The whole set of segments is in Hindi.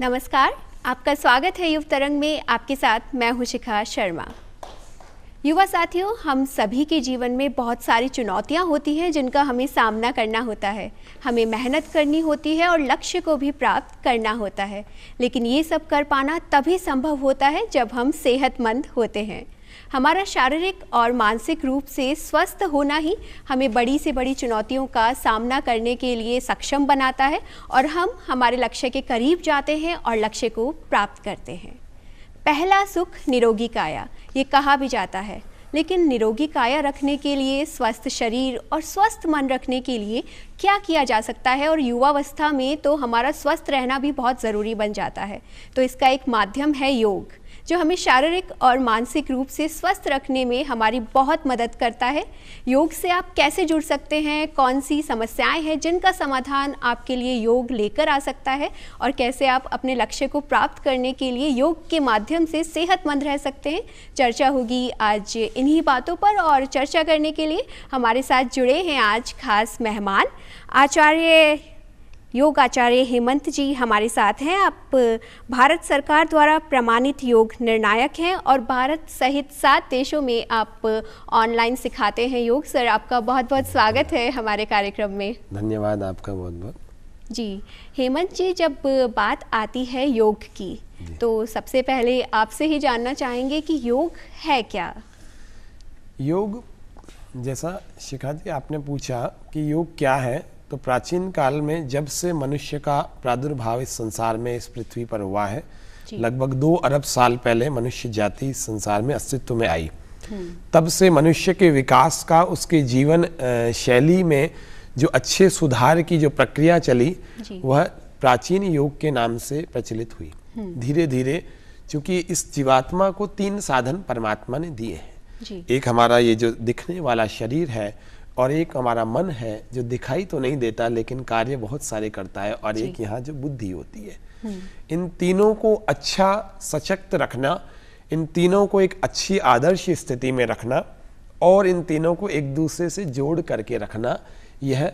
नमस्कार, आपका स्वागत है युव तरंग में। आपके साथ मैं हूं शिखा शर्मा। युवा साथियों, हम सभी के जीवन में बहुत सारी चुनौतियां होती हैं जिनका हमें सामना करना होता है। हमें मेहनत करनी होती है और लक्ष्य को भी प्राप्त करना होता है, लेकिन ये सब कर पाना तभी संभव होता है जब हम सेहतमंद होते हैं। हमारा शारीरिक और मानसिक रूप से स्वस्थ होना ही हमें बड़ी से बड़ी चुनौतियों का सामना करने के लिए सक्षम बनाता है और हम हमारे लक्ष्य के करीब जाते हैं और लक्ष्य को प्राप्त करते हैं। पहला सुख निरोगी काया, ये कहा भी जाता है, लेकिन निरोगी काया रखने के लिए, स्वस्थ शरीर और स्वस्थ मन रखने के लिए क्या किया जा सकता है? और युवावस्था में तो हमारा स्वस्थ रहना भी बहुत ज़रूरी बन जाता है। तो इसका एक माध्यम है योग, जो हमें शारीरिक और मानसिक रूप से स्वस्थ रखने में हमारी बहुत मदद करता है। योग से आप कैसे जुड़ सकते हैं, कौन सी समस्याएं हैं जिनका समाधान आपके लिए योग लेकर आ सकता है, और कैसे आप अपने लक्ष्य को प्राप्त करने के लिए योग के माध्यम से सेहतमंद रह सकते हैं, चर्चा होगी आज इन्हीं बातों पर। और चर्चा करने के लिए हमारे साथ जुड़े हैं आज खास मेहमान, योग आचार्य हेमंत जी हमारे साथ हैं। आप भारत सरकार द्वारा प्रमाणित योग निर्णायक हैं और भारत सहित 7 देशों में आप ऑनलाइन सिखाते हैं योग। सर, आपका बहुत बहुत स्वागत है हमारे कार्यक्रम में। धन्यवाद आपका बहुत बहुत। जी हेमंत जी, जब बात आती है योग की तो सबसे पहले आपसे ही जानना चाहेंगे कि योग है क्या? योग, जैसा शिखा जी आपने पूछा कि योग क्या है, तो प्राचीन काल में जब से मनुष्य का प्रादुर्भाव इस संसार में, इस पृथ्वी पर हुआ है, लगभग 2 अरब साल पहले मनुष्य जाति इस संसार में अस्तित्व में आई। तब से मनुष्य के विकास का, उसके जीवन शैली में जो अच्छे सुधार की जो प्रक्रिया चली, वह प्राचीन योग के नाम से प्रचलित हुई। धीरे धीरे, चूंकि इस जीवात्मा को 3 साधन परमात्मा ने दिए हैं। एक हमारा ये जो दिखने वाला शरीर है, और एक हमारा मन है जो दिखाई तो नहीं देता लेकिन कार्य बहुत सारे करता है, और एक यहाँ जो बुद्धि होती है। इन तीनों को अच्छा सशक्त रखना, इन तीनों को एक अच्छी आदर्श स्थिति में रखना और इन तीनों को एक दूसरे से जोड़ करके रखना, यह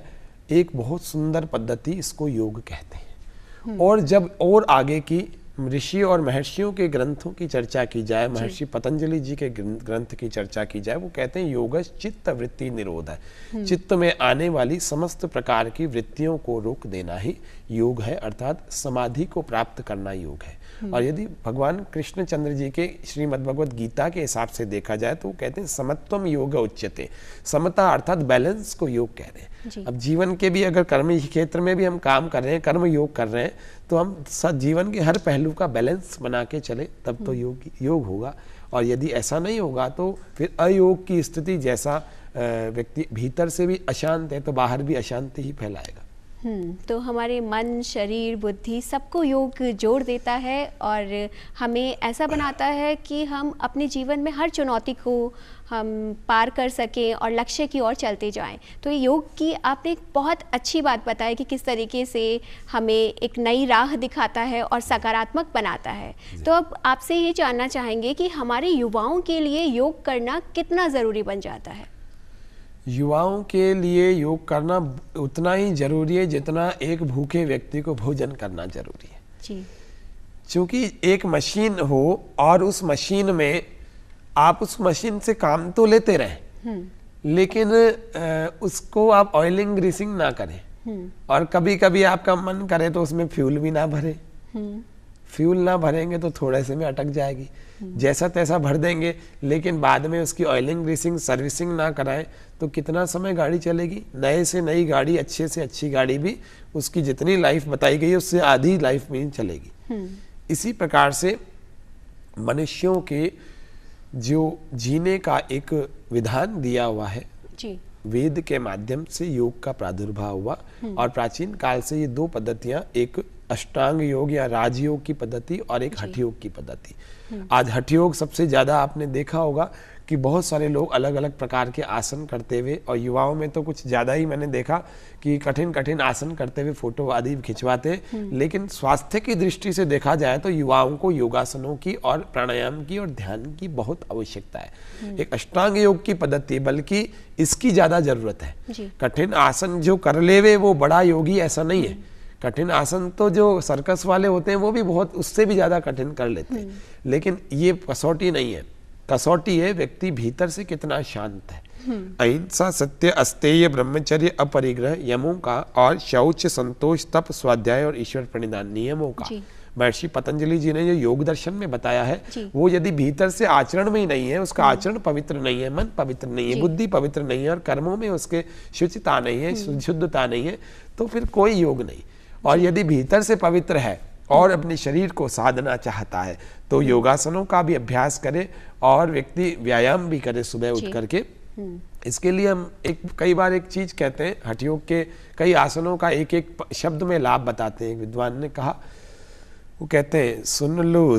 एक बहुत सुंदर पद्धति, इसको योग कहते हैं। और जब और आगे की ऋषि और महर्षियों के ग्रंथों की चर्चा की जाए, महर्षि पतंजलि जी के ग्रंथ की चर्चा की जाए, वो कहते हैं योगश चित्त वृत्ति निरोध है। चित्त में आने वाली समस्त प्रकार की वृत्तियों को रोक देना ही योग है, अर्थात समाधि को प्राप्त करना योग है। और यदि भगवान कृष्णचंद्र जी के श्रीमद् भगवद गीता के हिसाब से देखा जाए तो वो कहते हैं समत्वम योग उच्यते। समता अर्थात बैलेंस को योग कह रहे हैं। अब जीवन के भी अगर कर्म क्षेत्र में भी हम काम कर रहे हैं, कर्म योग कर रहे हैं, तो हम जीवन के हर पहलू का बैलेंस बना के चले, तब तो योग होगा। और यदि ऐसा नहीं होगा तो फिर अयोग की स्थिति, जैसा व्यक्ति भीतर से भी अशांत है तो बाहर भी अशांति ही फैलाएगा। तो हमारे मन, शरीर, बुद्धि सबको योग जोड़ देता है और हमें ऐसा बनाता है कि हम अपने जीवन में हर चुनौती को हम पार कर सकें और लक्ष्य की ओर चलते जाएं। तो ये योग की आपने एक बहुत अच्छी बात बताई कि किस तरीके से हमें एक नई राह दिखाता है और सकारात्मक बनाता है। तो अब आपसे ये जानना चाहेंगे कि हमारे युवाओं के लिए योग करना कितना ज़रूरी बन जाता है? युवाओं के लिए योग करना उतना ही जरूरी है जितना एक भूखे व्यक्ति को भोजन करना जरूरी है। जी। क्योंकि एक मशीन हो और उस मशीन में आप उस मशीन से काम तो लेते रहें, लेकिन उसको आप ऑयलिंग ग्रीसिंग ना करें, और कभी कभी आपका मन करे तो उसमें फ्यूल भी ना भरे। फ्यूल ना भरेंगे तो थोड़े से में अटक जाएगी, जैसा तैसा भर देंगे, लेकिन बाद में उसकी ऑयलिंग ग्रीसिंग सर्विसिंग ना कराएं तो कितना समय गाड़ी चलेगी? नए से नई गाड़ी, अच्छे से अच्छी गाड़ी भी उसकी जितनी लाइफ बताई गई है उससे आधी लाइफ में चलेगी। इसी प्रकार से मनुष्यों के जो जीने का एक विधान दिया हुआ है, वेद के माध्यम से योग का प्रादुर्भाव हुआ। और प्राचीन काल से ये 2 पद्धतियां, एक अष्टांग योग या राजयोग की पद्धति और एक हठ योग की पद्धति। आज हठ योग सबसे ज्यादा आपने देखा होगा कि बहुत सारे लोग अलग अलग प्रकार के आसन करते हुए, और युवाओं में तो कुछ ज्यादा ही मैंने देखा कि कठिन कठिन आसन करते हुए फोटो आदि खिंचवाते। लेकिन स्वास्थ्य की दृष्टि से देखा जाए तो युवाओं को योगासनों की और प्राणायाम की और ध्यान की बहुत आवश्यकता है। एक अष्टांग योग की पद्धति, बल्कि इसकी ज्यादा जरूरत है। कठिन आसन जो कर लेवे वो बड़ा योगी, ऐसा नहीं है। कठिन आसन तो जो सर्कस वाले होते हैं वो भी बहुत उससे भी ज्यादा कठिन कर लेते हैं, लेकिन ये कसौटी नहीं है। कसौटी है व्यक्ति भीतर से कितना शांत है। अहिंसा, सत्य, अस्तेय, ब्रह्मचर्य, अपरिग्रह, यमों का और शौच, संतोष, तप, स्वाध्याय और ईश्वर प्रणिधान नियमों का महर्षि पतंजलि जी ने जो योग दर्शन में बताया है, वो यदि भीतर से आचरण में ही नहीं है, उसका आचरण पवित्र नहीं है, मन पवित्र नहीं है, बुद्धि पवित्र नहीं है और कर्मों में उसके शुचिता नहीं है, शुद्धता नहीं है, तो फिर कोई योग नहीं। और यदि भीतर से पवित्र है और अपने शरीर को साधना चाहता है तो योगासनों का भी अभ्यास करे और व्यक्ति व्यायाम भी करे सुबह उठ करके। इसके लिए हम कई बार एक चीज कहते हैं, हठ योग के कई आसनों का एक एक शब्द में लाभ बताते हैं। विद्वान ने कहा, वो कहते हैं,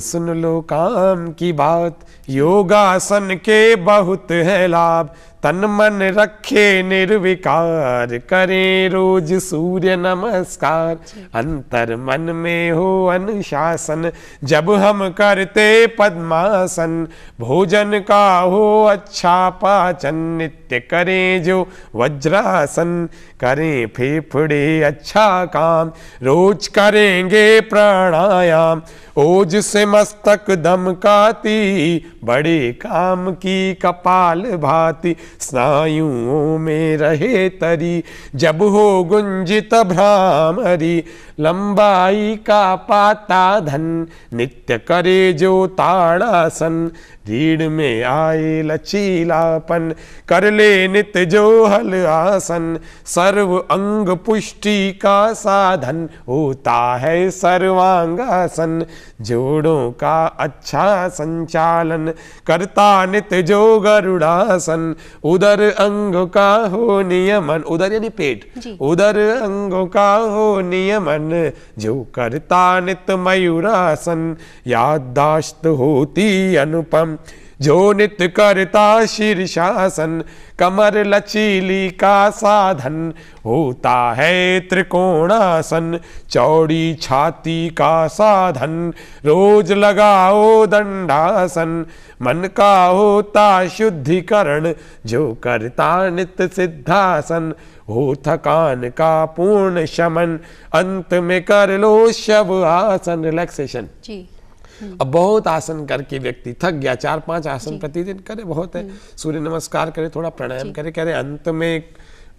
सुन लो काम की बात, योगासन के बहुत है लाभ, तन मन रखे निर्विकार, करें रोज सूर्य नमस्कार, अंतर मन में हो अनुशासन, जब हम करते पद्मासन, भोजन का हो अच्छा पाचन, नित्य करें जो वज्रासन, करें फेफड़े अच्छा काम, रोज करेंगे प्राणायाम, ओज से मस्तक दमकाती, बड़े काम की कपाल भाती, स्नायुओं में रहे तरी, जब हो गुंजित भ्रामरी, लंबाई का पाता धन, नित्य करे जो ताड़ासन, रीढ़ में आए लचीलापन, कर ले नित्य जो हल आसन, सर्व अंग पुष्टि का साधन, होता है सर्वांगासन, जोड़ों का अच्छा संचालन, करता नित्य जो गरुड़ासन, उदर अंग का हो नियमन, उदर यानी पेट, उदर अंग का हो नियमन, जो करता नित्य मयूरासन, याददाश्त होती अनुपम, जो नित्य करता शीर्षासन, कमर लचीली का साधन, होता है त्रिकोणासन, चौड़ी छाती का साधन, रोज लगाओ दंडासन, मन का होता शुद्धिकरण, जो करता नित्य सिद्धासन, हो थकान का पूर्ण शमन, अंत में कर लो शव आसन, रिलैक्सेशन। अब बहुत आसन करके व्यक्ति थक गया, 4-5 आसन प्रतिदिन करे बहुत है, सूर्य नमस्कार करे, थोड़ा प्राणायाम करे, करे अंत में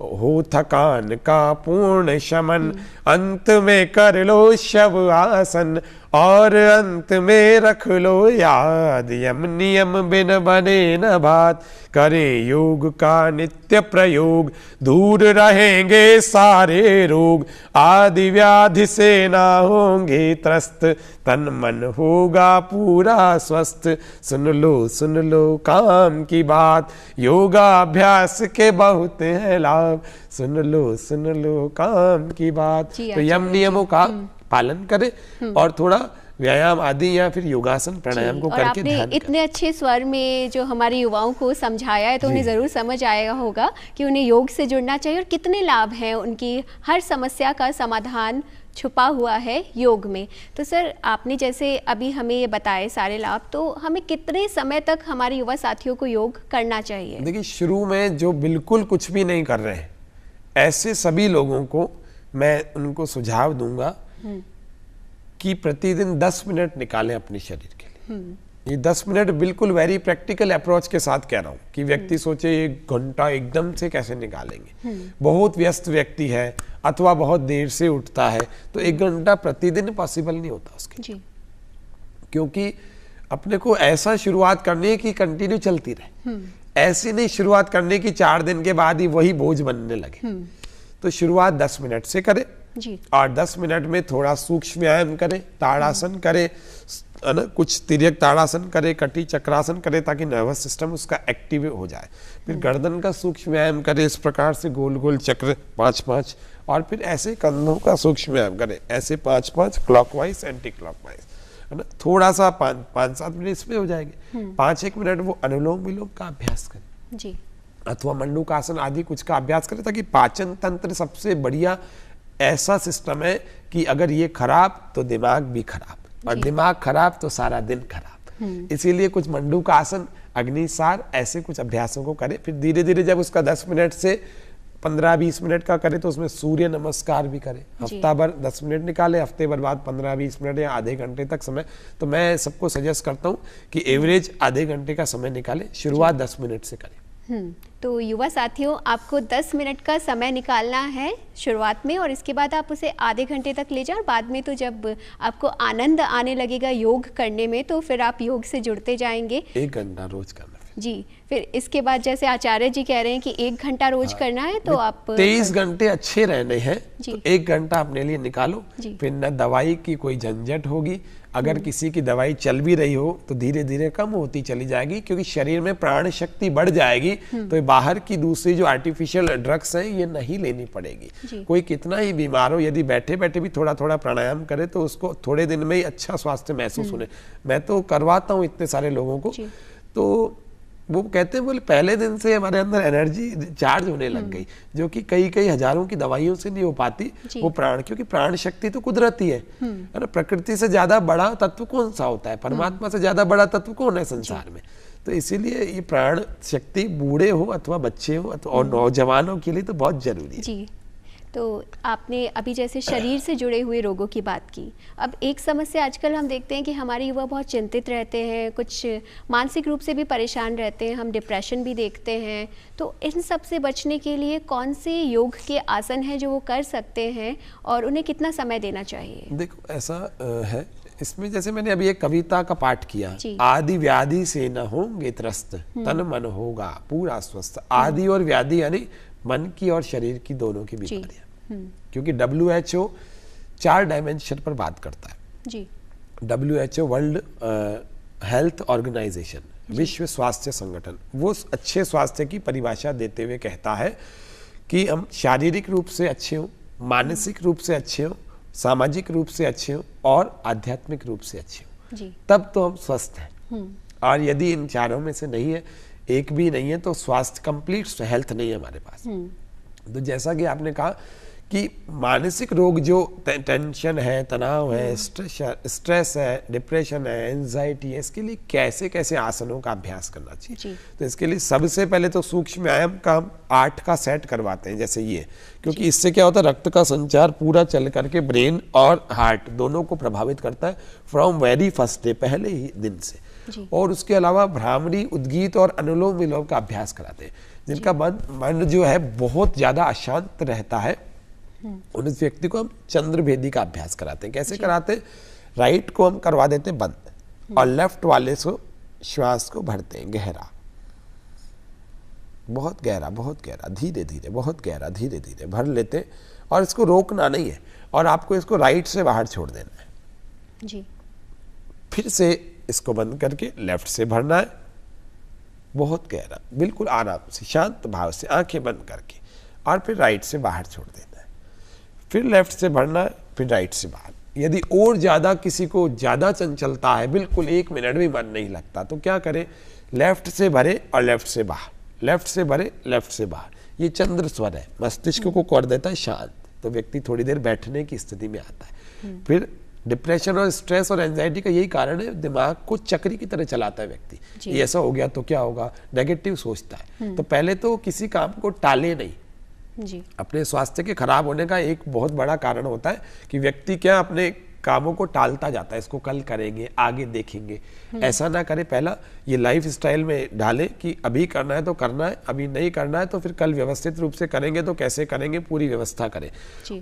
हो थकान का पूर्ण शमन, अंत में कर लो शव आसन, और अंत में रख लो याद, यम नियम बिन बने न बात, करें योग का नित्य प्रयोग, दूर रहेंगे सारे रोग, आदि व्याधि से ना होंगे त्रस्त, तन मन होगा पूरा स्वस्थ, सुन लो काम की बात, योगाभ्यास के बहुत है लाभ, सुन लो काम की बात। तो यम नियमों का पालन करें और थोड़ा व्यायाम आदि या फिर योगासन प्राणायाम को करके ध्यान आपने इतने अच्छे स्वर में जो हमारे युवाओं को समझाया है, तो उन्हें ज़रूर समझ आएगा होगा कि उन्हें योग से जुड़ना चाहिए और कितने लाभ हैं, उनकी हर समस्या का समाधान छुपा हुआ है योग में। तो सर, आपने जैसे अभी हमें ये बताए सारे लाभ, तो हमें कितने समय तक हमारे युवा साथियों को योग करना चाहिए? देखिए, शुरू में जो बिल्कुल कुछ भी नहीं कर रहे हैं, ऐसे सभी लोगों को मैं उनको सुझाव दूंगा कि प्रतिदिन 10 मिनट निकालें अपने शरीर के लिए। ये 10 मिनट बिल्कुल वेरी प्रैक्टिकल अप्रोच के साथ कह रहा हूँ कि व्यक्ति सोचे 1 घंटा एकदम से कैसे निकालेंगे। बहुत व्यस्त व्यक्ति है अथवा बहुत देर से उठता है तो 1 घंटा प्रतिदिन पॉसिबल नहीं होता उसके जी। क्योंकि अपने को ऐसा शुरुआत करनी है कि कंटिन्यू चलती रहे, ऐसी नहीं शुरुआत करने की 4 दिन के बाद ही वही बोझ बनने लगे। तो शुरुआत 10 मिनट से करें जी। और 10 मिनट में थोड़ा सूक्ष्म व्यायाम करें, ताड़ासन करें, है ना, कुछ तिर्यक ताड़ासन करे, कटी चक्रासन करे, ताकि नर्वस सिस्टम उसका एक्टिव हो जाए। फिर गर्दन का सूक्ष्म व्यायाम करे, इस प्रकार से गोल गोल चक्र 5-5, और फिर ऐसे कंधों का सूक्ष्म व्यायाम करे, ऐसे 5-5 क्लॉकवाइज एंटी क्लॉकवाइज, है ना। थोड़ा सा 5-7 मिनट इसमें हो जाएंगे। 5-1 मिनट वो अनुलोम विलोम का अभ्यास करें जी, अथवा मंडूकासन आदि कुछ का अभ्यास करें, ताकि पाचन तंत्र सबसे बढ़िया ऐसा सिस्टम है कि अगर ये खराब तो दिमाग भी खराब, और दिमाग खराब तो सारा दिन खराब। इसीलिए कुछ मंडूकासन, अग्निसार, ऐसे कुछ अभ्यासों को करें। फिर धीरे धीरे जब उसका 10 मिनट से 15-20 मिनट का करे तो उसमें सूर्य नमस्कार भी करे, हफ्ता भर 10 मिनट निकाले, हफ्ते भर बाद 15-20 मिनट या आधे घंटे तक समय। तो मैं सबको सजेस्ट करता हूँ कि एवरेज आधे घंटे का समय निकाले, शुरुआत 10 मिनट से करें। तो युवा साथियों, आपको 10 मिनट का समय निकालना है शुरुआत में, और इसके बाद आप उसे आधे घंटे तक ले जाएं, और बाद में तो जब आपको आनंद आने लगेगा योग करने में तो फिर आप योग से जुड़ते जाएंगे। 1 घंटा रोज करना जी। फिर इसके बाद जैसे आचार्य जी कह रहे हैं कि 1 घंटा रोज करना है, तो आप 23 घंटे अच्छे रहने हैं जी। तो 1 घंटा अपने लिए निकालो। फिर न दवाई की कोई झंझट होगी। अगर किसी की दवाई चल भी रही हो तो धीरे धीरे कम होती चली जाएगी, क्योंकि शरीर में प्राण शक्ति बढ़ जाएगी। तो बाहर की दूसरी जो आर्टिफिशियल ड्रग्स हैं ये नहीं लेनी पड़ेगी। कोई कितना ही बीमार हो, यदि बैठे बैठे भी थोड़ा थोड़ा प्राणायाम करे तो उसको थोड़े दिन में ही अच्छा स्वास्थ्य महसूस होने। मैं तो करवाता हूँ इतने सारे लोगों को, तो वो कहते हैं बोले पहले दिन से हमारे अंदर एनर्जी चार्ज होने लग गई, जो कि कई हजारों की दवाइयों से नहीं हो पाती। वो प्राण, क्योंकि प्राण शक्ति तो कुदरती है ना। प्रकृति से ज्यादा बड़ा तत्व कौन सा होता है? परमात्मा से ज्यादा बड़ा तत्व कौन है संसार में? तो इसीलिए ये प्राण शक्ति बूढ़े हो अथवा बच्चे हो और नौजवानों के लिए तो बहुत जरूरी है जी। तो आपने अभी जैसे शरीर से जुड़े हुए रोगों की बात की। अब एक समस्या आजकल हम देखते हैं कि हमारे युवा बहुत चिंतित रहते हैं, कुछ मानसिक रूप से भी परेशान रहते हैं, हम डिप्रेशन भी देखते हैं। तो इन सब से बचने के लिए कौन से योग के आसन हैं जो वो कर सकते हैं, और उन्हें कितना समय देना चाहिए? देखो ऐसा है, इसमें जैसे मैंने अभी एक कविता का पाठ किया, आदि व्याधि से न होंगे त्रस्त, तन मन होगा पूरा स्वस्थ। आदि और व्याधि यानी मन की और शरीर की दोनों की बीमारियां, क्योंकि WHO 4 डायमेंशन पर बात करता है जी। WHO वर्ल्ड हेल्थ ऑर्गेनाइजेशन, विश्व स्वास्थ्य संगठन, वो अच्छे स्वास्थ्य की परिभाषा देते हुए कहता है कि हम शारीरिक रूप से अच्छे हों, मानसिक रूप से अच्छे हों, सामाजिक रूप से अच्छे हों और आध्यात्मिक रूप से अच्छे हों जी। तब तो हम स्वस्थ हैं। और यदि इन चारों में से नहीं है, एक भी नहीं है, तो स्वास्थ्य कंप्लीट हेल्थ नहीं है हमारे पास। तो जैसा कि आपने कहा कि मानसिक रोग जो टेंशन है, तनाव है, स्ट्रेस है, डिप्रेशन है, एंजाइटी है, इसके लिए कैसे कैसे आसनों का अभ्यास करना चाहिए। तो इसके लिए सबसे पहले तो सूक्ष्म व्यायाम का हम 8 का सेट करवाते हैं, जैसे ये, क्योंकि इससे क्या होता है, रक्त का संचार पूरा चल करके ब्रेन और हार्ट दोनों को प्रभावित करता है फ्रॉम वेरी फर्स्ट डे, पहले ही दिन से। और उसके अलावा भ्रामरी, उद्गीत और अनुलोम विलोम का अभ्यास कराते हैं, जिनका मन जो है बहुत ज्यादा अशांत रहता है, उन व्यक्ति को हम चंद्रभेदी का अभ्यास कराते हैं। कैसे कराते हैं? राइट को हम करवा देते हैं बंद और लेफ्ट वाले से श्वास को भरते हैं गहरा, बहुत गहरा, धीरे धीरे, बहुत गहरा, धीरे धीरे भर लेते हैं। और इसको रोकना नहीं है, और आपको इसको राइट से बाहर छोड़ देना है जी। फिर से इसको बंद करके लेफ्ट से भरना है, बहुत गहरा, बिल्कुल आराम से, शांत भाव से, आंखें बंद करके, और फिर राइट से बाहर छोड़ देना है। फिर लेफ्ट से भरना है, फिर राइट से बाहर। यदि और ज्यादा किसी को ज्यादा चंचलता है, बिल्कुल 1 मिनट भी मन नहीं लगता, तो क्या करें? लेफ्ट से भरे और लेफ्ट से बाहर, लेफ्ट से भरे, लेफ्ट से बाहर। ये चंद्र स्वर है, मस्तिष्क को कर देता है शांत, तो व्यक्ति थोड़ी देर बैठने की स्थिति में आता है। फिर डिप्रेशन और स्ट्रेस और एंजाइटी का यही कारण है, दिमाग को चक्री की तरह चलाता है व्यक्ति। ये ऐसा हो गया तो क्या होगा, नेगेटिव सोचता है। तो पहले तो किसी काम को टाले नहीं जी। अपने स्वास्थ्य के खराब होने का एक बहुत बड़ा कारण होता है कि व्यक्ति क्या अपने कामों को टालता जाता है, इसको कल करेंगे, आगे देखेंगे। ऐसा ना करे, पहला ये लाइफ स्टाइल में डाले कि अभी करना है तो करना है, अभी नहीं करना है तो फिर कल व्यवस्थित रूप से करेंगे, तो कैसे करेंगे पूरी व्यवस्था करें।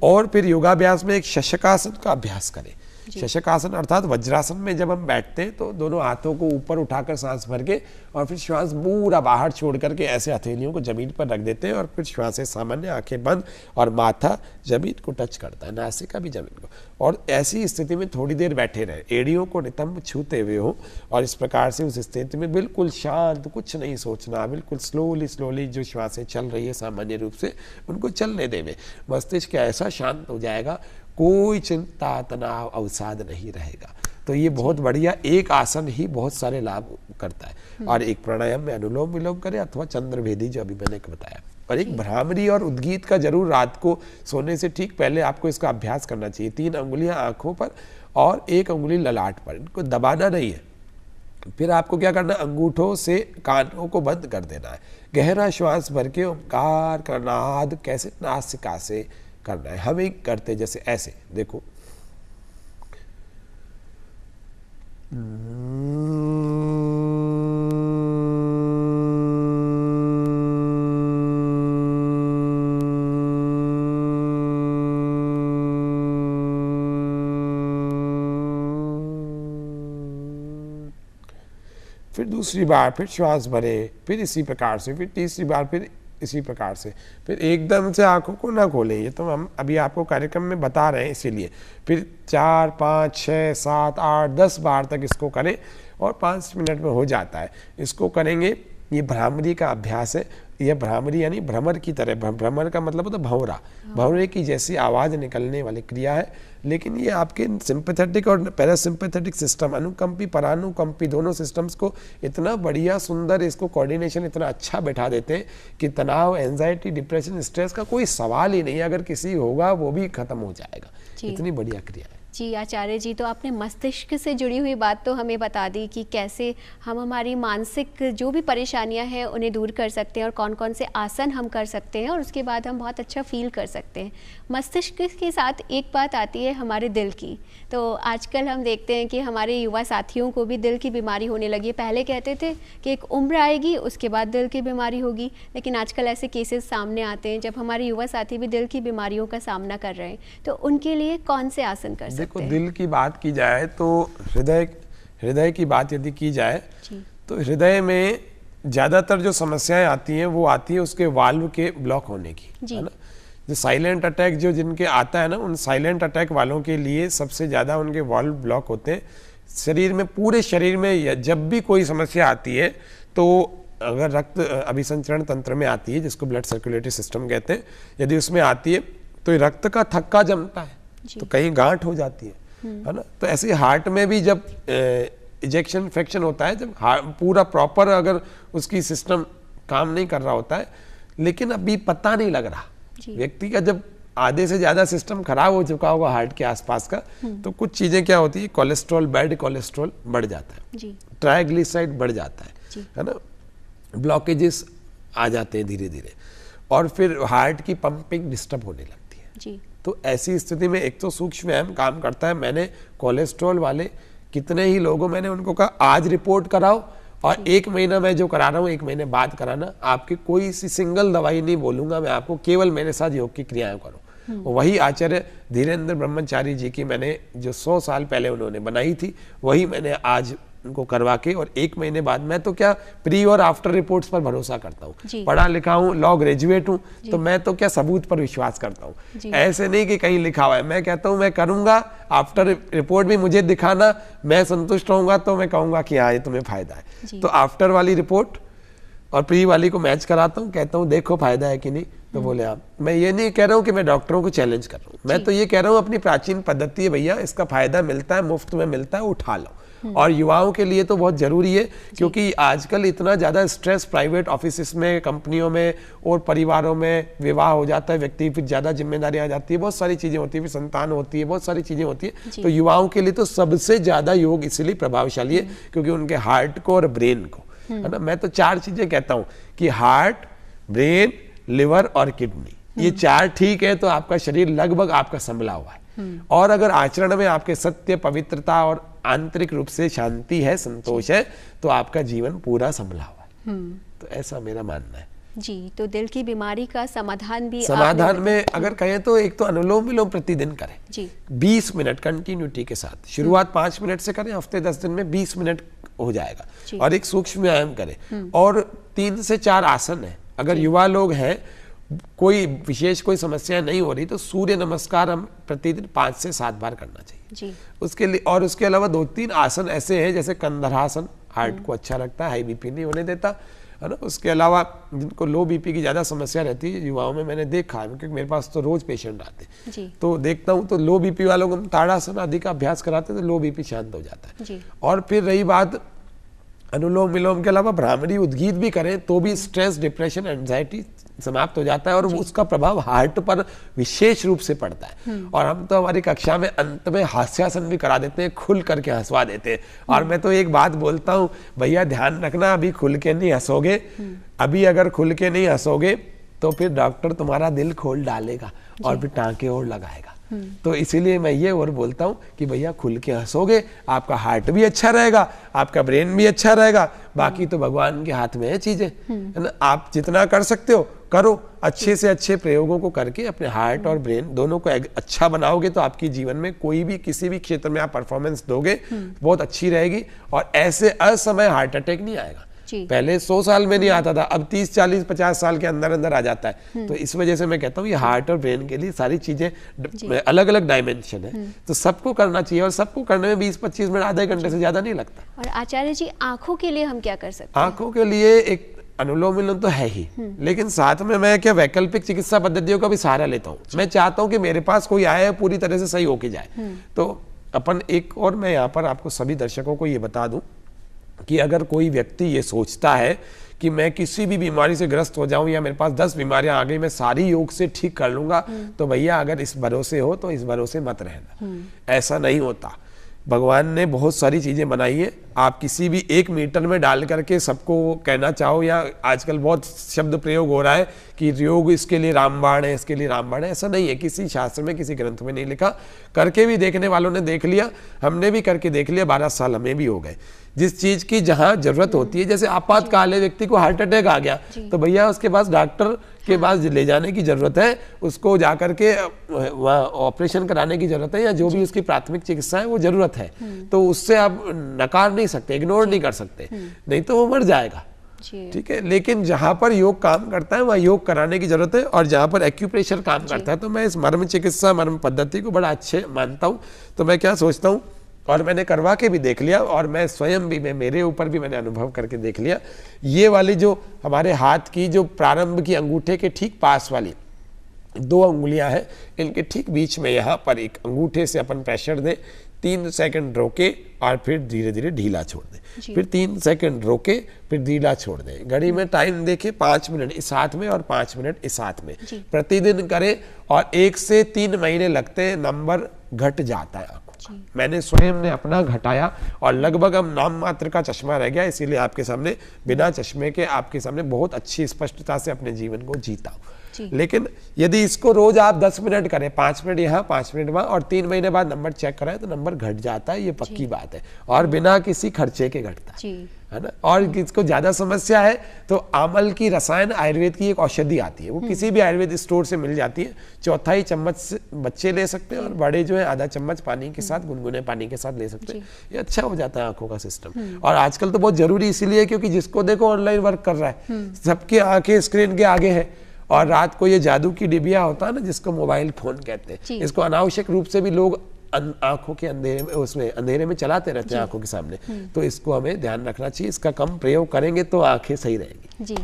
और फिर योगाभ्यास में एक शशकासन का अभ्यास करें। शशकासन अर्थात वज्रासन में जब हम बैठते हैं तो दोनों हाथों को ऊपर उठाकर सांस भर के और फिर श्वास पूरा बाहर छोड़ करके ऐसे हथेलियों को जमीन पर रख देते हैं, और फिर श्वास सामान्य, आंखें बंद, और माथा जमीन को टच करता है, नासिका भी जमीन को। और ऐसी स्थिति में थोड़ी देर बैठे रहे, एड़ियों को नितंब छूते हुए हो, और इस प्रकार से उस स्थिति में बिल्कुल शांत, कुछ नहीं सोचना, बिल्कुल स्लोली जो श्वासें चल रही है सामान्य रूप से उनको चलने देवे। मस्तिष्क ऐसा शांत हो जाएगा, कोई चिंता, तनाव, अवसाद नहीं रहेगा। तो ये बहुत बढ़िया एक आसन ही बहुत सारे लाभ करता है। और एक प्राणायाम में अनुलोम विलोम करें अथवा चंद्रभेदी जो अभी मैंने बताया, और एक भ्रामरी और उद्गीत का जरूर रात को सोने से ठीक पहले आपको इसका अभ्यास करना चाहिए। 3 अंगुलियां आंखों पर और 1 अंगुली ललाट पर, इनको दबाना नहीं है, फिर आपको क्या करना है, अंगूठों से कानों को बंद कर देना है, गहरा श्वास भर के ओंकार का नाद कैसे नासिका से करना है। हम एक करते जैसे ऐसे, देखो फिर दूसरी बार फिर श्वास भरे, फिर इसी प्रकार से, फिर तीसरी बार फिर इसी प्रकार से, फिर एकदम से आंखों को ना खोलें। ये तो हम अभी आपको कार्यक्रम में बता रहे हैं इसीलिए। फिर 4, 5, 6, 7, 8, 10 बार तक इसको करें और 5 मिनट में हो जाता है। इसको करेंगे, ये भ्रामरी का अभ्यास है। यह भ्रामरी यानी भ्रमर की तरह, भ्रमर का मतलब होता है भंवरा, भंवरे की जैसी आवाज़ निकलने वाली क्रिया है। लेकिन ये आपके सिंपैथेटिक और पैरासिम्पैथेटिक सिस्टम, अनुकंपी परानुकंपी दोनों सिस्टम्स को इतना बढ़िया सुंदर, इसको कोऑर्डिनेशन इतना अच्छा बैठा देते हैं कि तनाव, एंजाइटी, डिप्रेशन, स्ट्रेस का कोई सवाल ही नहीं है। अगर किसी होगा वो भी खत्म हो जाएगा। इतनी बढ़िया क्रिया है। जी आचार्य जी, तो आपने मस्तिष्क से जुड़ी हुई बात तो हमें बता दी कि कैसे हम हमारी मानसिक जो भी परेशानियां हैं उन्हें दूर कर सकते हैं और कौन कौन से आसन हम कर सकते हैं और उसके बाद हम बहुत अच्छा फील कर सकते हैं। मस्तिष्क के साथ एक बात आती है हमारे दिल की। तो आजकल हम देखते हैं कि हमारे युवा साथियों को भी दिल की बीमारी होने लगी है। पहले कहते थे कि एक उम्र आएगी उसके बाद दिल की बीमारी होगी, लेकिन आजकल ऐसे केसेस सामने आते हैं जब हमारे युवा साथी भी दिल की बीमारियों का सामना कर रहे हैं। तो उनके लिए कौन से आसन कर सकते हैं? देखो, दिल की बात की जाए तो हृदय की बात यदि की जाए तो हृदय में ज़्यादातर जो समस्याएं आती हैं वो आती है उसके वाल्व के ब्लॉक होने की, है ना। जो साइलेंट अटैक जो जिनके आता है ना, उन साइलेंट अटैक वालों के लिए सबसे ज़्यादा उनके वाल्व ब्लॉक होते हैं। शरीर में, पूरे शरीर में जब भी कोई समस्या आती है तो अगर रक्त अभिसंचरण तंत्र में आती है, जिसको ब्लड सर्कुलेटरी सिस्टम कहते हैं, यदि उसमें आती है तो रक्त का थक्का जमता है तो कहीं गांठ हो जाती है ना। तो ऐसे हार्ट में भी जब इजेक्शन इन्फेक्शन होता है, जब पूरा प्रॉपर अगर उसकी सिस्टम काम नहीं कर रहा होता है, लेकिन अभी पता नहीं लग रहा व्यक्ति का, जब आधे से ज्यादा सिस्टम खराब हो चुका होगा हार्ट के आसपास का, तो कुछ चीजें क्या होती है, कोलेस्ट्रॉल, बैड कोलेस्ट्रॉल बढ़ जाता है, ट्राइग्लिसराइड बढ़ जाता है ना, ब्लॉकेजेस आ जाते हैं धीरे धीरे, और फिर हार्ट की पंपिंग डिस्टर्ब होने लगती है। तो ऐसी स्थिति में एक तो सूक्ष्म व्यायाम काम करता है। मैंने कोलेस्ट्रॉल वाले कितने ही लोगों, मैंने उनको कहा आज रिपोर्ट कराओ और 1 महीना मैं जो करा रहा हूँ 1 महीने बाद कराना, आपकी कोई सी सिंगल दवाई नहीं बोलूंगा मैं आपको, केवल मेरे साथ योग की क्रियाएं करो। वही आचार्य धीरेन्द्र ब्रह्मचारी जी की मैंने जो 100 साल पहले उन्होंने बनाई थी, वही मैंने आज उनको करवा के, और 1 महीने बाद, मैं तो क्या प्री और आफ्टर रिपोर्ट्स पर भरोसा करता हूँ, पढ़ा लिखा हूँ, लॉ ग्रेजुएट हूँ, तो मैं तो क्या सबूत पर विश्वास करता हूँ। ऐसे नहीं कि कहीं लिखा हुआ है, मैं कहता हूँ मैं करूंगा, आफ्टर रिपोर्ट भी मुझे दिखाना, मैं संतुष्ट रहूंगा तो मैं कहूंगा कि हाँ ये तुम्हें फायदा है। तो आफ्टर वाली रिपोर्ट और प्री वाली को मैच कराता हूँ, कहता हूँ देखो फायदा है कि नहीं, तो बोले आप। मैं ये नहीं कह रहा हूँ कि मैं डॉक्टरों को चैलेंज कर रहा हूँ, मैं तो ये कह रहा हूँ अपनी प्राचीन पद्धति है भैया, इसका फायदा मिलता है, मुफ्त में मिलता है, उठा लो। और युवाओं के लिए तो बहुत जरूरी है, क्योंकि आजकल इतना ज्यादा स्ट्रेस प्राइवेट ऑफिस में, कंपनियों में और परिवारों में, विवाह हो जाता है व्यक्ति, फिर ज्यादा जिम्मेदारी आ जाती है, बहुत सारी चीजें होती है, फिर संतान होती है, बहुत सारी चीजें होती है। तो युवाओं के लिए तो सबसे ज्यादा योग इसलिए प्रभावशाली है क्योंकि उनके हार्ट को और ब्रेन को, है ना। मैं तो 4 चीजें कहता हूँ कि हार्ट, ब्रेन, लिवर और किडनी, ये 4 ठीक है तो आपका शरीर लगभग आपका संभला हुआ है। और अगर आचरण में आपके सत्य, पवित्रता और आंतरिक रूप से शांति है, संतोष है, तो आपका जीवन पूरा संभला हुआ है। तो ऐसा मेरा मानना है जी। तो दिल की बीमारी का समाधान भी, समाधान में अगर कहें तो एक तो अनुलोम विलोम प्रतिदिन करें जी, 20 मिनट कंटिन्यूटी के साथ। शुरुआत 5 मिनट से करें, हफ्ते 10 दिन में 20 मिनट हो जाएगा। और एक सूक्ष्म व्यायाम करें, और 3 से 4 आसन है। अगर युवा लोग हैं, कोई विशेष कोई समस्या नहीं हो रही, तो सूर्य नमस्कार हम प्रतिदिन 5 से 7 बार करना चाहिए जी। उसके लिए। और उसके अलावा 2-3 आसन ऐसे हैं, जैसे कंधरासन, हार्ट को अच्छा लगता है, हाई बीपी नहीं होने देता, है ना। उसके अलावा जिनको लो बीपी की ज्यादा समस्या रहती है युवाओं में, मैंने देखा है क्योंकि मेरे पास तो रोज पेशेंट आते हैं, तो देखता हूँ, तो लो बीपी वालों को हम ताड़ासन आदि का अभ्यास कराते हैं तो लो बीपी शांत हो जाता है जी। और फिर रही बात अनुलोम विलोम के अलावा भ्रामरी उद्गीत भी करें तो भी स्ट्रेस, डिप्रेशन, एंजाइटी समाप्त हो जाता है और उसका प्रभाव हार्ट पर विशेष रूप से पड़ता है। और हम तो हमारी कक्षा में अंत में हास्यासन भी करा देते हैं, खुल करके हंसवा देते हैं। और मैं तो एक बात बोलता हूँ, भैया ध्यान रखना, अभी खुल के नहीं हंसोगे, अभी अगर खुल के नहीं हंसोगे तो फिर डॉक्टर तुम्हारा दिल खोल डालेगा और फिर टांके और लगाएगा। तो इसीलिए मैं ये और बोलता हूँ कि भैया खुल के हंसोगे, आपका हार्ट भी अच्छा रहेगा, आपका ब्रेन भी अच्छा रहेगा। बाकी तो भगवान के हाथ में है चीजें, है ना। आप जितना कर सकते हो करो, अच्छे से अच्छे प्रयोगों को करके अपने हार्ट और ब्रेन दोनों को अच्छा बनाओगे तो आपकी जीवन में कोई भी किसी भी क्षेत्र में आप परफॉर्मेंस दोगे बहुत अच्छी रहेगी। और ऐसे असमय हार्ट अटैक नहीं आएगा। पहले 100 साल में नहीं आता था, अब 30, 40, 50 साल के अंदर अंदर आ जाता है। तो इस वजह से मैं कहता हूँ ये हार्ट और ब्रेन के लिए सारी चीजें अलग अलग डायमेंशन है, तो सबको करना चाहिए। और सबको करने में 20-25 मिनट, आधे घंटे से ज्यादा नहीं लगता। और आचार्य जी, आंखों के लिए हम क्या कर सकते हैं? आंखों के लिए एक अनुलोम विलोम तो है ही, लेकिन साथ में मैं क्या वैकल्पिक चिकित्सा पद्धतियों का भी सहारा लेता हूँ। मैं चाहता हूँ कि मेरे पास कोई आए पूरी तरह से सही होके जाए। तो अपन एक और मैं यहाँ पर आपको सभी दर्शकों को ये बता दूं कि अगर कोई व्यक्ति ये सोचता है कि मैं किसी भी बीमारी से ग्रस्त हो जाऊं या मेरे पास 10 बीमारियां आ गई, मैं सारी योग से ठीक कर लूंगा, तो भैया अगर इस भरोसे हो तो इस भरोसे मत रहना। ऐसा नहीं होता। भगवान ने बहुत सारी चीजें बनाई है, आप किसी भी एक मीटर में डाल करके सबको कहना चाहो, या आजकल बहुत शब्द प्रयोग हो रहा है कि योग इसके लिए रामबाण है, इसके लिए रामबाण है। ऐसा नहीं है, किसी शास्त्र में किसी ग्रंथ में नहीं लिखा। करके भी देखने वालों ने देख लिया, हमने भी करके देख लिया, 12 साल हमें भी हो गए। जिस चीज की जहां जरूरत होती है, जैसे आपातकाल है, व्यक्ति को हार्ट अटैक आ गया तो भैया उसके पास डॉक्टर के पास ले जाने की जरूरत है, उसको जाकर के ऑपरेशन कराने की जरूरत है, या जो भी उसकी प्राथमिक चिकित्सा है वो जरूरत है। तो उससे आप नकार नहीं सकते, इग्नोर नहीं कर सकते, नहीं तो वो मर जाएगा। ठीक है। लेकिन जहां पर योग काम करता है वहां योग कराने की जरूरत है, और जहां पर एक्यूप्रेशर काम करता है, तो मैं इस मर्म चिकित्सा मर्म पद्धति को बड़ा अच्छे मानता हूं। तो मैं क्या सोचता हूं, और मैंने करवा के भी देख लिया, और मैं स्वयं भी, मेरे ऊपर भी मैंने अनुभव करके देख लिया। ये वाली जो हमारे हाथ की जो प्रारंभ की अंगूठे के ठीक पास वाली 2 अंगुलियां हैं, इनके ठीक बीच में यहाँ पर एक अंगूठे से अपन प्रेशर दें, 3 सेकंड रोके और फिर धीरे धीरे ढीला छोड़ दें, फिर 3 सेकंड रोके फिर ढीला छोड़ दें। घड़ी में टाइम देके 5 मिनट इस हाथ में और 5 मिनट इस हाथ में प्रतिदिन करें, और 1 से 3 महीने लगते हैं, नंबर घट जाता है। मैंने स्वयं ने अपना घटाया, और लगभग अब नाम मात्र का चश्मा रह गया, इसीलिए आपके सामने बिना चश्मे के आपके सामने बहुत अच्छी स्पष्टता से अपने जीवन को जीता। लेकिन यदि इसको रोज आप 10 मिनट करें, 5 मिनट यहाँ 5 मिनट वहां, और 3 महीने बाद नंबर चेक कराएं तो नंबर घट जाता है, ये पक्की बात है, और बिना किसी खर्चे के घटता है ना। और किसको ज्यादा समस्या है तो आमल की रसायन आयुर्वेद की एक औषधि आती है, वो किसी भी आयुर्वेद स्टोर से मिल जाती है। 1/4 चम्मच बच्चे ले सकते हैं, और बड़े जो है आधा चम्मच पानी के साथ, गुनगुने पानी के साथ ले सकते हैं। ये अच्छा हो जाता है आंखों का सिस्टम। और आजकल तो बहुत जरूरी इसीलिए क्योंकि जिसको देखो ऑनलाइन वर्क कर रहा है, सबकी आंखें स्क्रीन के आगे है, और रात को ये जादू की डिबिया होता है ना जिसको मोबाइल फोन कहते हैं, इसको अनावश्यक रूप से भी लोग आंखों के अंधेरे में, उसमें अंधेरे में चलाते रहते हैं आंखों के सामने। तो इसको हमें ध्यान रखना चाहिए, इसका कम प्रयोग करेंगे तो आंखें सही रहेंगी। जी,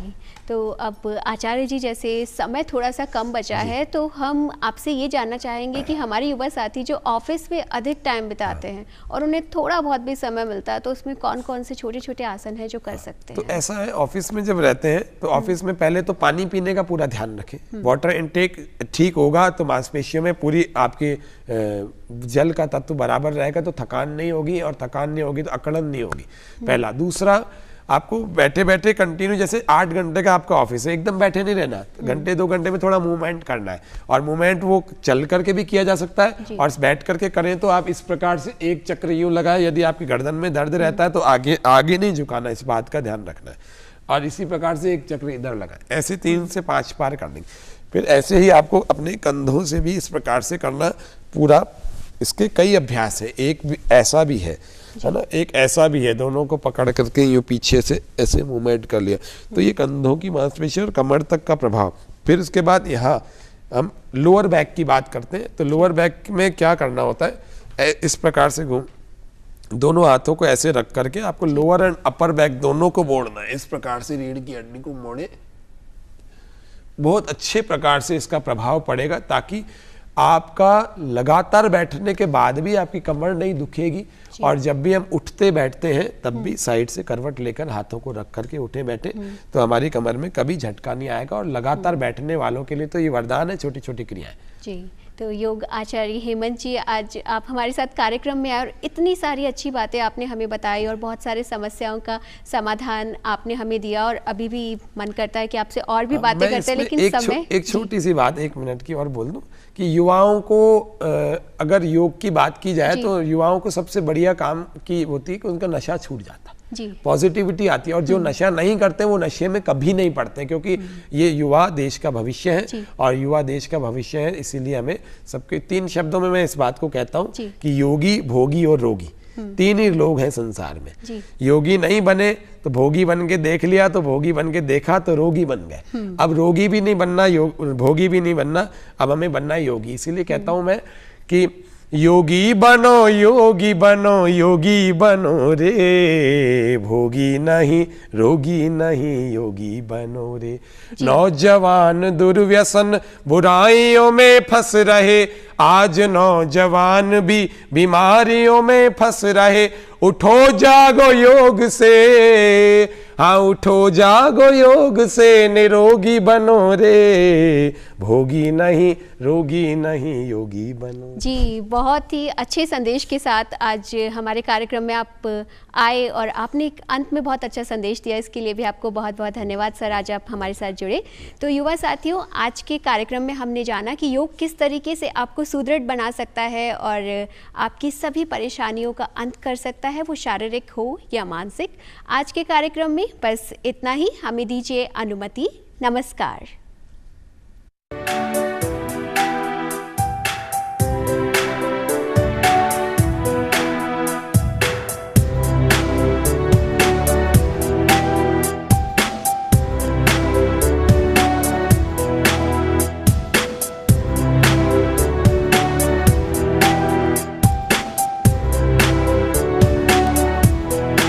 तो अब आचार्य जी, जैसे समय थोड़ा सा कम बचा है, तो हम आपसे ये जानना चाहेंगे कि हमारे युवा साथी जो ऑफिस में अधिक टाइम बिताते हैं और उन्हें थोड़ा बहुत भी समय मिलता है, तो उसमें कौन कौन से छोटे छोटे आसन है जो कर सकते हैं? तो ऐसा है, ऑफिस में जब रहते हैं तो ऑफिस में पहले तो पानी पीने का पूरा ध्यान रखें। वाटर इनटेक ठीक होगा तो मांसपेशियों में पूरी आपके जल का तत्व बराबर रहेगा, तो थकान नहीं होगी, और थकान नहीं होगी तो अकड़न नहीं होगी, पहला। दूसरा, आपको बैठे बैठे कंटिन्यू, जैसे 8 घंटे का आपका ऑफिस है, एकदम बैठे नहीं रहना, घंटे 2 घंटे में थोड़ा मूवमेंट करना है। और मूवमेंट वो चल करके भी किया जा सकता है, और बैठ करके करें तो आप इस प्रकार से एक चक्र यूं लगाए। यदि आपकी गर्दन में दर्द रहता है तो आगे आगे नहीं झुकाना, इस बात का ध्यान रखना है। और इसी प्रकार से एक चक्र इधर लगाए, ऐसे 3 से 5 बार कर देंगे। फिर ऐसे ही आपको अपने कंधों से भी इस प्रकार से करना पूरा। इसके कई अभ्यास है, एक भी ऐसा भी है ना, एक ऐसा भी है, दोनों को पकड़ करके यूं पीछे से ऐसे मूवमेंट कर लिया, तो ये कंधों की मांसपेशी और कमर तक का प्रभाव। फिर उसके बाद यहाँ हम लोअर बैक की बात करते हैं, तो लोअर बैक में क्या करना होता है, इस प्रकार से घूम, दोनों हाथों को ऐसे रख करके आपको लोअर एंड अपर बैक दोनों को मोड़ना है। इस प्रकार से रीढ़ की हड्डी को मोड़े, बहुत अच्छे प्रकार से इसका प्रभाव पड़ेगा, ताकि आपका लगातार बैठने के बाद भी आपकी कमर नहीं दुखेगी, और जब भी हम उठते बैठते हैं तब भी साइड से करवट लेकर हाथों को रख करके उठे बैठे तो हमारी कमर में कभी झटका नहीं आएगा। और लगातार बैठने वालों के लिए तो ये वरदान है, छोटी छोटी क्रियाएं। जी, तो योग आचार्य हेमंत जी, आज आप हमारे साथ कार्यक्रम में आए और इतनी सारी अच्छी बातें आपने हमें बताई और बहुत सारे समस्याओं का समाधान आपने हमें दिया, और अभी भी मन करता है कि आपसे और भी बातें करते हैं, लेकिन समय एक छोटी सी बात 1 मिनट की और बोल दूं कि युवाओं को अगर योग की बात की जाए तो युवाओं को सबसे बढ़िया काम की होती है कि उनका नशा छूट जाता है, पॉजिटिविटी आती है। और जो नशा नहीं करते वो नशे में कभी नहीं पड़ते, क्योंकि ये युवा देश का भविष्य है, और युवा देश का भविष्य है। इसीलिए हमें सबके 3 शब्दों में मैं इस बात को कहता हूँ कि योगी, भोगी और रोगी, 3 ही लोग हैं संसार में। योगी नहीं बने तो भोगी बन के देख लिया, तो भोगी बन के देखा तो रोगी बन गए। अब रोगी भी नहीं बनना, भोगी भी नहीं बनना, अब हमें बनना योगी। इसीलिए कहता हूं मैं कि योगी बनो, योगी बनो, योगी बनो रे, भोगी नहीं, रोगी नहीं, योगी बनो रे। नौजवान दुर्व्यसन बुराइयों में फंस रहे, आज नौजवान भी बीमारियों में फंस रहे। उठो जागो योग से, हाँ उठो जागो योग से, निरोगी बनो रे, भोगी नहीं, रोगी नहीं, योगी बनो। जी, बहुत ही अच्छे संदेश के साथ आज हमारे कार्यक्रम में आप आए और आपने अंत में बहुत अच्छा संदेश दिया, इसके लिए भी आपको बहुत बहुत धन्यवाद सर, आज आप हमारे साथ जुड़े। तो युवा साथियों, आज के कार्यक्रम में हमने जाना कि योग किस तरीके से आपको सुदृढ़ बना सकता है और आपकी सभी परेशानियों का अंत कर सकता है, वो शारीरिक हो या मानसिक। आज के कार्यक्रम में बस इतना ही, हमें दीजिए अनुमति। नमस्कार।